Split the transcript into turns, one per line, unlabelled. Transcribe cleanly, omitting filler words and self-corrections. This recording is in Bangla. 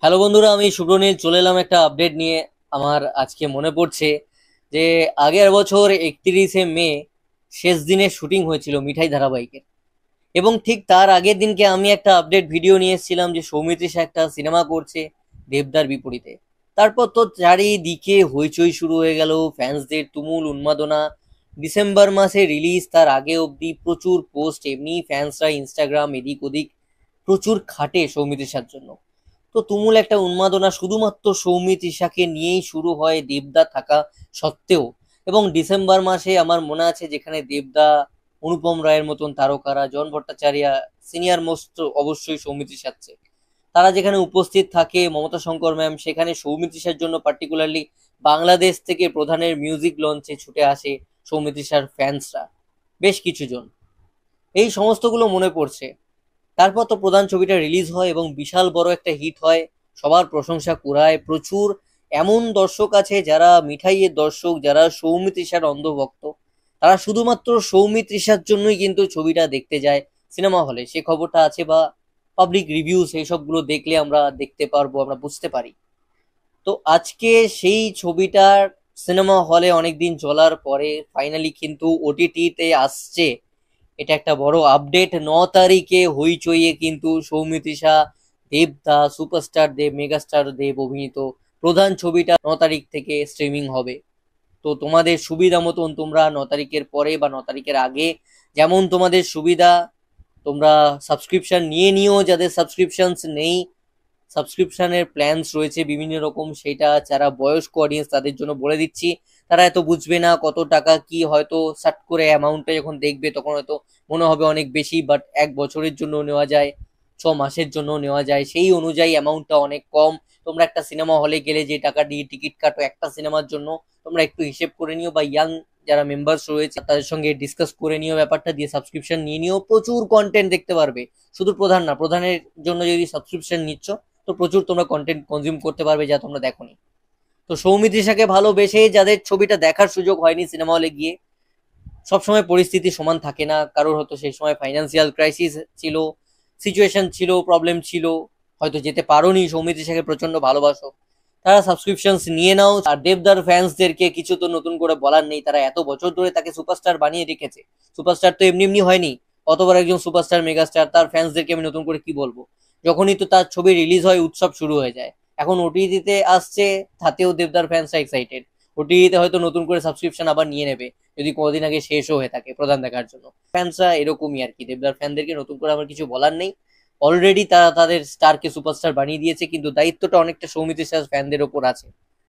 হ্যালো বন্ধুরা, আমি সুব্রনীল চলে এলাম একটা আপডেট নিয়ে। আমার আজকে মনে পড়ছে যে আগের বছর 31শে মে শেষ দিনে শুটিং হয়েছিল মিঠাই ধারাবাহিকের, এবং ঠিক তার আগের দিনকে আমি একটা আপডেট ভিডিও নিয়ে এসেছিলাম যে সৌমিত্রিষা একটা সিনেমা করছে দেবদার বিপরীতে। তারপর তো চারিদিকে হইচই শুরু হয়ে গেল, ফ্যান্সদের তুমুল উন্মাদনা। ডিসেম্বর মাসে রিলিজ, তার আগে অবধি প্রচুর পোস্ট, এমনি ফ্যান্সরা ইনস্টাগ্রাম এদিক ওদিক প্রচুর খাটে সৌমিত্রিষার জন্য। তো তুমুল একটা উন্মাদনা শুধুমাত্র সৌমিত্রিষাকে নিয়েই শুরু হয় দেবদা থাকা সত্ত্বেও। এবং ডিসেম্বর মাসে আমার মনে আছে যেখানে দেবদা, অনুপম রায়ের মতন তারকারা, জন ভট্টাচার্য, সিনিয়র মোস্ট অবশ্যই সৌমিত্রিষার চেয়ে, তারা যেখানে উপস্থিত থাকে, মমতা শঙ্কর ম্যাম, সেখানে সৌমিত্রিষার জন্য পার্টিকুলারলি বাংলাদেশ থেকে প্রধানের মিউজিক লঞ্চে ছুটে আসে সৌমিত্রিষার ফ্যান্সরা বেশ কিছু জন। এই সমস্তগুলো মনে পড়ছে। তারপর তো প্রধান ছবিটা রিলিজ হয় এবং বিশাল বড় একটা হিট হয়, সবার প্রশংসা কুড়ায়। প্রচুর এমন দর্শক আছে যারা মিঠাইয়ের দর্শক, যারা সৌমিত্রিষার অন্ধভক্ত, তারা শুধুমাত্র সৌমিত্রিষার জন্যই কিন্তু ছবিটা দেখতে যায় সিনেমা হলে। সে খবরটা আছে, বা পাবলিক রিভিউ সেই সবগুলো দেখলে আমরা দেখতে পারবো, আমরা বুঝতে পারি। তো আজকে সেই ছবিটার সিনেমা হলে অনেকদিন চলার পরে ফাইনালি কিন্তু ওটিটিতে আসছে। এটা একটা বড় আপডেট। 9 তারিখে হইচইয়ে কিন্তু সৌমিত্রিষা, দেবদা, সুপারস্টার দেব, মেগাস্টার দেব অভিনীত প্রধান ছবিটা 9 তারিখ থেকে স্ট্রিমিং হবে। তো তোমাদের সুবিধা মতন তোমরা 9 তারিখের পরে বা 9 তারিখের আগে যেমন তোমাদের সুবিধা, তোমরা সাবস্ক্রিপশন নিয়ে নিও। যাদের সাবস্ক্রিপশন নেই, সাবস্ক্রিপশনের প্ল্যানস রয়েছে বিভিন্ন রকম, সেটা যারা বয়স্ক অডিয়েন্স তাদের জন্য বলে দিচ্ছি। তারা এত বুঝবে না কত টাকা কি, হয়তো সাট করে অ্যামাউন্টটা যখন দেখবে তখন হয়তো মনে হবে অনেক বেশি, বাট 1 বছরের জন্য নেওয়া যায়, 6 মাসের জন্য নেওয়া যায়, সেই অনুযায়ী অ্যামাউন্টটা অনেক কম। তোমরা একটা সিনেমা হলে গেলে যে টাকা দিয়ে টিকিট কাটো একটা সিনেমার জন্য, তোমরা একটু হিসেব করে নিও, বা ইয়াং যারা মেম্বার্স রয়েছে তাদের সঙ্গে ডিসকাস করে নিও ব্যাপারটা, দিয়ে সাবস্ক্রিপশন নিয়ে নিও। প্রচুর কন্টেন্ট দেখতে পারবে। শুধু প্রধান না, প্রধানের জন্য যদি সাবস্ক্রিপশন নিচ্ছ তো প্রচুর তোমরা কন্টেন্ট কনজিউম করতে পারবে যা তোমরা দেখোনি। তো সৌমিত্রিষাকে ভালোবেসে যাদের ছবিটা দেখার সুযোগ হয়নি সিনেমা হলে গিয়ে, সবসময় পরিস্থিতি সমান থাকে না, কারোর হয়তো সেই সময় ফাইন্যান্সিয়াল ক্রাইসিস ছিল, সিচুয়েশন ছিল, প্রবলেম ছিল, হয়তো যেতে পারোনি, সৌমিত্রিষাকে প্রচন্ড ভালোবাসো, তারা সাবস্ক্রিপশনস নিয়ে নাও। আর দেবদার ফ্যান্সদেরকে কিছু তো নতুন করে বলার নেই, তারা এত বছর ধরে তাকে সুপারস্টার বানিয়ে রেখেছে। সুপারস্টার তো এমনি এমনি হয়নি, কতবার একজন সুপারস্টার মেগাস্টার, তার ফ্যান্সদেরকে আমি নতুন করে কি বলবো। যখনই তো তার ছবি রিলিজ হয় উৎসব শুরু হয়ে যায়। এখন ওটিটিতে আসছে, তাতেও দেবদার ফ্যান্সরা এক্সাইটেড। ওটিটিতে হয়তো নতুন করে সাবস্ক্রিপশন আবার নিয়ে নেবে যদি কদিন আগে শেষও হয়ে থাকে প্রধান দেখার জন্য। ফ্যান্সরা এরকমই আর কি, দেবদার ফ্যানদেরকে নতুন করে আমার কিছু বলার নেই। অলরেডি তারা তাদের স্টারকে সুপারস্টার বানিয়ে দিয়েছে, কিন্তু দায়িত্বটা অনেকটা সৌমিত্রিষার ফ্যানদের ওপর আছে।